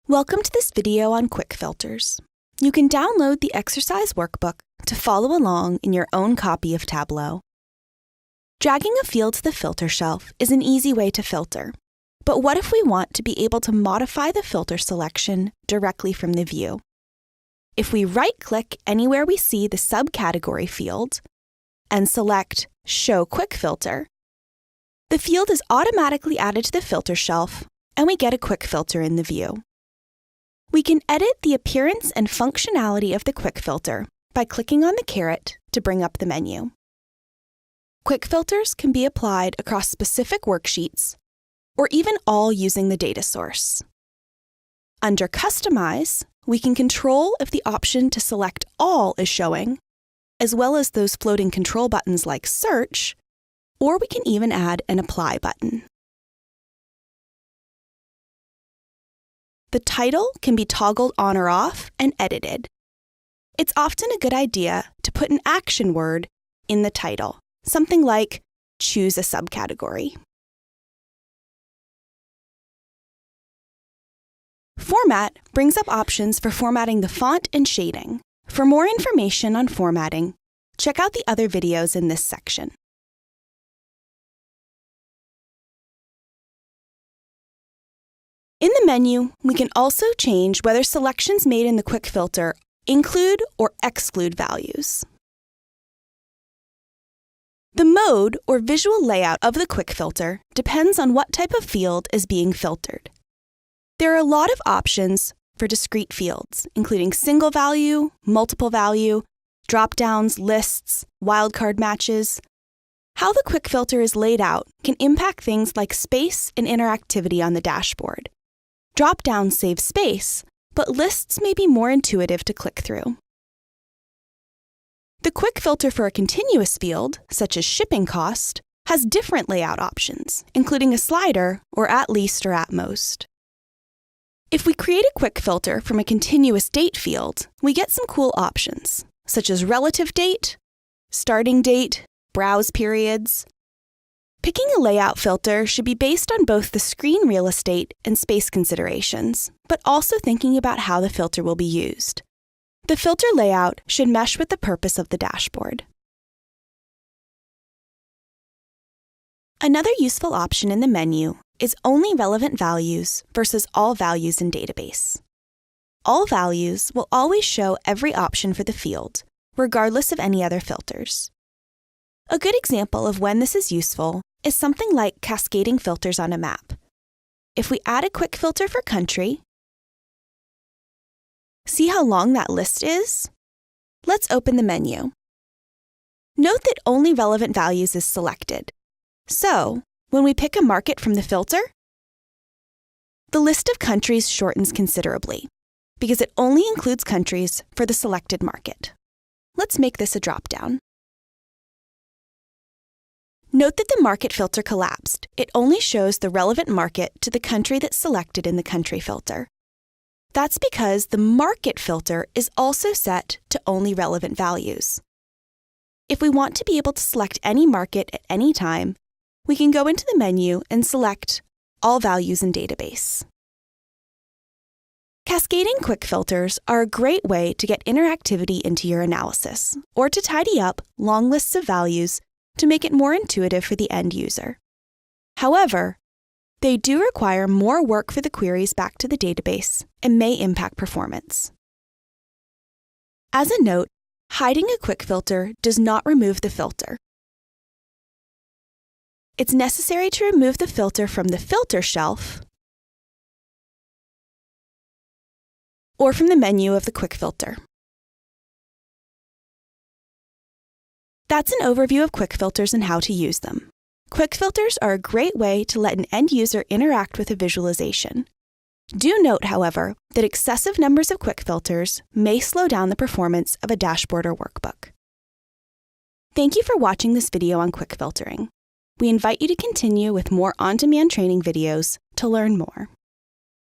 Welcome to this video on quick filters. You can download the exercise workbook to follow along in your own copy of Tableau. Dragging a field to the filter shelf is an easy way to filter. But what if we want to be able to modify the filter selection directly from the view? If we right-click anywhere we see the subcategory field and select Show Quick Filter, the field is automatically added to the filter shelf and we get a quick filter in the view. We can edit the appearance and functionality of the quick filter by clicking on the caret to bring up the menu. Quick filters can be applied across specific worksheets or even all using the data source. Under Customize, we can control if the option to select all is showing, as well as those floating control buttons like Search, or we can even add an Apply button. The title can be toggled on or off and edited. It's often a good idea to put an action word in the title, something like choose a subcategory. Format brings up options for formatting the font and shading. For more information on formatting, check out the other videos in this section. In the menu, we can also change whether selections made in the quick filter include or exclude values. The mode or visual layout of the quick filter depends on what type of field is being filtered. There are a lot of options for discrete fields, including single value, multiple value, drop-downs, lists, wildcard matches. How the quick filter is laid out can impact things like space and interactivity on the dashboard. Drop-downs save space, but lists may be more intuitive to click through. The quick filter for a continuous field, such as shipping cost, has different layout options, including a slider or at least or at most. If we create a quick filter from a continuous date field, we get some cool options, such as relative date, starting date, browse periods. Picking a layout filter should be based on both the screen real estate and space considerations, but also thinking about how the filter will be used. The filter layout should mesh with the purpose of the dashboard. Another useful option in the menu is only relevant values versus all values in database. All values will always show every option for the field, regardless of any other filters. A good example of when this is useful is something like cascading filters on a map. If we add a quick filter for country, see how long that list is? Let's open the menu. Note that only relevant values is selected. So, when we pick a market from the filter, the list of countries shortens considerably because it only includes countries for the selected market. Let's make this a drop-down. Note that the market filter collapsed. It only shows the relevant market to the country that's selected in the country filter. That's because the market filter is also set to only relevant values. If we want to be able to select any market at any time, we can go into the menu and select All Values in Database. Cascading quick filters are a great way to get interactivity into your analysis or to tidy up long lists of values to make it more intuitive for the end user. However, they do require more work for the queries back to the database and may impact performance. As a note, hiding a quick filter does not remove the filter. It's necessary to remove the filter from the filter shelf or from the menu of the quick filter. That's an overview of quick filters and how to use them. Quick filters are a great way to let an end user interact with a visualization. Do note, however, that excessive numbers of quick filters may slow down the performance of a dashboard or workbook. Thank you for watching this video on quick filtering. We invite you to continue with more on-demand training videos to learn more.